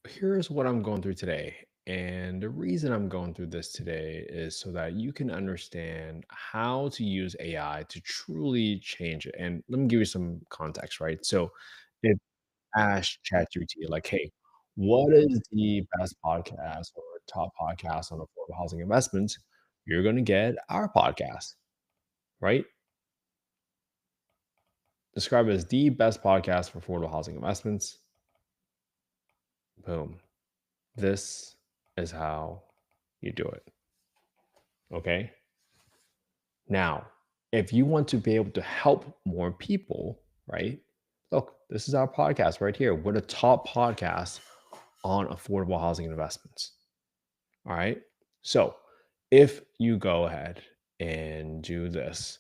Here's what I'm going through today. And the reason I'm going through this today is so that you can understand how to use AI to truly change it. And let me give you some context, right? So if ask ChatGPT, like, hey, what is the best podcast or top podcast on affordable housing investments? You're going to get our podcast, right? Describe it as the best podcast for affordable housing investments. Boom. This is how you do it. Okay. Now, if you want to be able to help more people, right? Look, this is our podcast right here. We're the top podcast on affordable housing investments. All right. So if you go ahead and do this,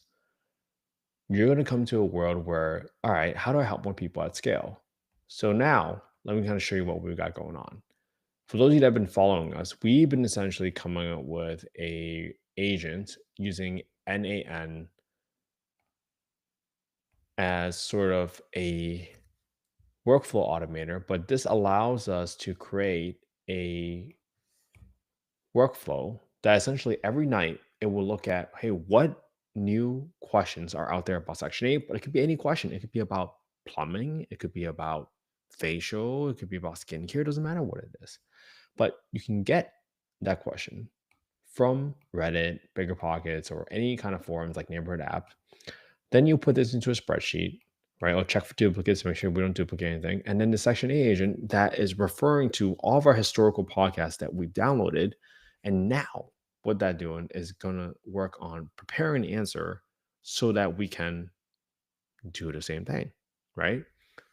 you're going to come to a world where, all right, how do I help more people at scale? So now let me kind of show you what we've got going on. For those of you that have been following us, we've been essentially coming up with a agent using N8N as sort of a workflow automator, but this allows us to create a workflow that essentially every night it will look at, hey, what new questions are out there about Section 8? But it could be any question. It could be about plumbing, it could be about facial, it could be about skincare, it doesn't matter what it is. But you can get that question from Reddit, biggerpockets, or any kind of forums like neighborhood app. Then you put this into a spreadsheet, right? I'll check for duplicates to make sure we don't duplicate anything. And then the Section A agent that is referring to all of our historical podcasts that we've downloaded. And now what that doing is going to work on preparing the answer so that we can do the same thing, right?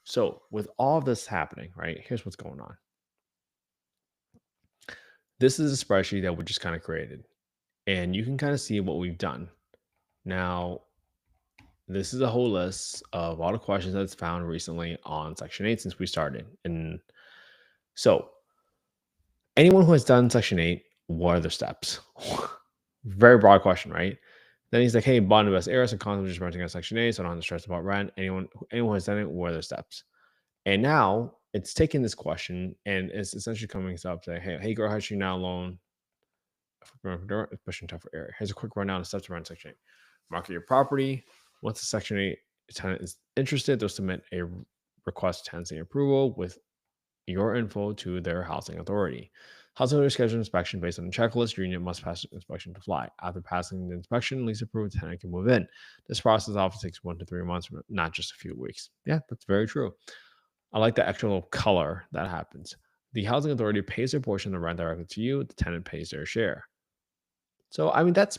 So with all of this happening, right, here's what's going on. This is a spreadsheet that we just kind of created, and you can kind of see what we've done. Now, this is a whole list of all the questions that's found recently on Section 8 since we started. And so, anyone who has done Section 8, what are the steps? Very broad question, right? Then he's like, hey, bond the best areas and cons of just renting on Section 8, so I don't have to stress about rent. Anyone who has done it, what are the steps? And now it's taking this question and it's essentially coming up saying, hey, girl, how's you now loan? Pushing tougher area. Here's a quick rundown of steps to rent Section 8. Market your property. Once the Section 8 tenant is interested, they'll submit a request tenancy approval with your info to their housing authority. Housing authority schedules inspection based on the checklist. Your unit must pass the inspection to fly. After passing the inspection, lease approved tenant can move in. This process often takes 1 to 3 months, not just a few weeks. Yeah, that's very true. I like the extra little color that happens. The housing authority pays their portion of the rent directly to you. The tenant pays their share. So, I mean, that's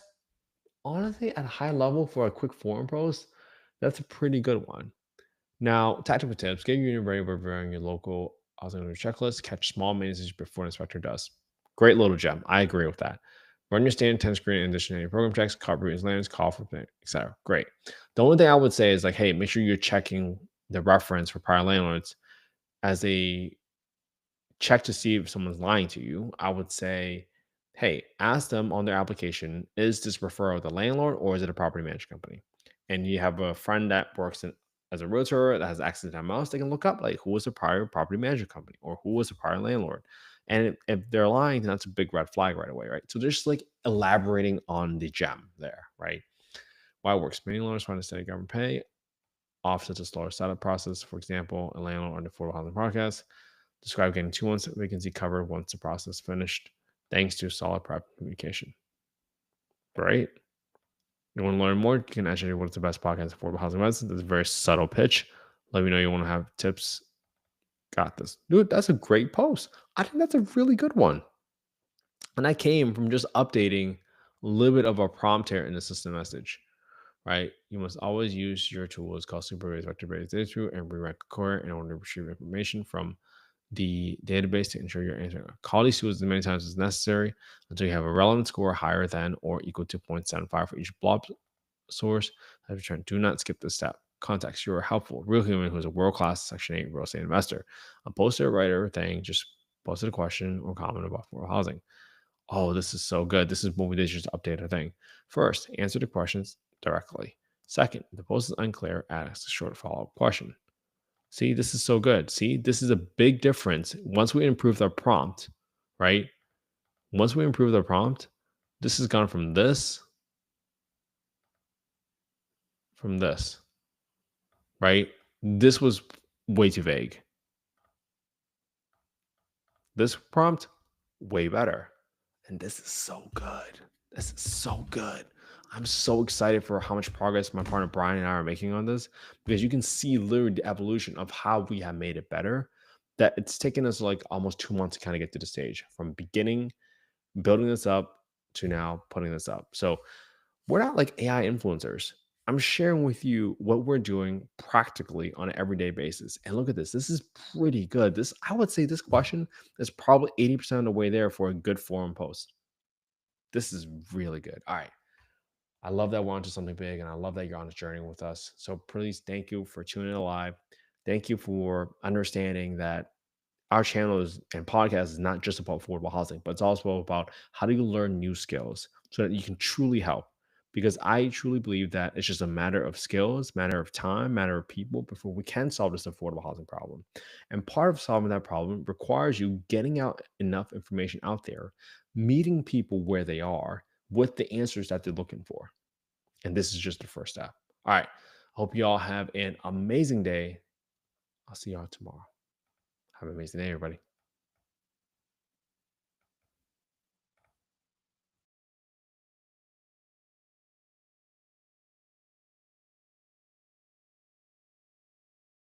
honestly at a high level for a quick forum post. That's a pretty good one. Now, tactical tips: get your unit ready by reviewing your local housing owner checklist. Catch small maintenance before the inspector does. Great little gem. I agree with that. Run your standard 10 screen in addition to any program checks, cover routines, lands, call for etc. Great. The only thing I would say is like, hey, make sure you're checking the reference for prior landlords as a check to see if someone's lying to you. I would say, hey, ask them on their application, is this referral the landlord or is it a property management company? And you have a friend that works as a realtor that has access to that mouse, they can look up like who was the prior property management company or who was the prior landlord. And if they're lying, then that's a big red flag right away, right? So they're just like elaborating on the gem there, right? Why it works. Many landlords find a steady government pay offsets a slower setup process. For example, a landlord on the affordable housing podcast describe getting 2 months of vacancy covered once the process finished, thanks to solid prep communication. Right? You want to learn more? You can actually what's the best podcast for affordable housing medicine. That's a very subtle pitch. Let me know you want to have tips. Got this. Dude, that's a great post. I think that's a really good one. And that came from just updating a little bit of a prompt here in the system message. Right? You must always use your tools called supervised vector-based data through and redirect core in order to retrieve information from the database to ensure you're answering. Call these tools as many times as necessary until you have a relevant score higher than or equal to 0.75 for each blob source. As return, do not skip this step. Context: you're a helpful, real human who's a world-class Section 8 real estate investor. A poster writer thing just posted a question or comment about affordable housing. Oh, this is so good. This is what we did, just update our thing. First, answer the questions directly. Second, the post is unclear, ask a short follow-up question. See, this is so good. See, this is a big difference. Once we improve the prompt, right? Once we improve the prompt, this has gone from this, right? This was way too vague. This prompt, way better. And this is so good. This is so good. I'm so excited for how much progress my partner Brian and I are making on this because you can see literally the evolution of how we have made it better. That it's taken us like almost 2 months to kind of get to the stage from beginning, building this up to now putting this up. So we're not like AI influencers. I'm sharing with you what we're doing practically on an everyday basis. And look at this. This is pretty good. This, I would say, this question is probably 80% of the way there for a good forum post. This is really good. All right. I love that we're onto something big, and I love that you're on this journey with us. So please, thank you for tuning in live. Thank you for understanding that our channel is and podcast is not just about affordable housing, but it's also about how do you learn new skills so that you can truly help. Because I truly believe that it's just a matter of skills, matter of time, matter of people before we can solve this affordable housing problem. And part of solving that problem requires you getting out enough information out there, meeting people where they are with the answers that they're looking for. And this is just the first step. All right. Hope you all have an amazing day. I'll see y'all tomorrow. Have an amazing day, everybody.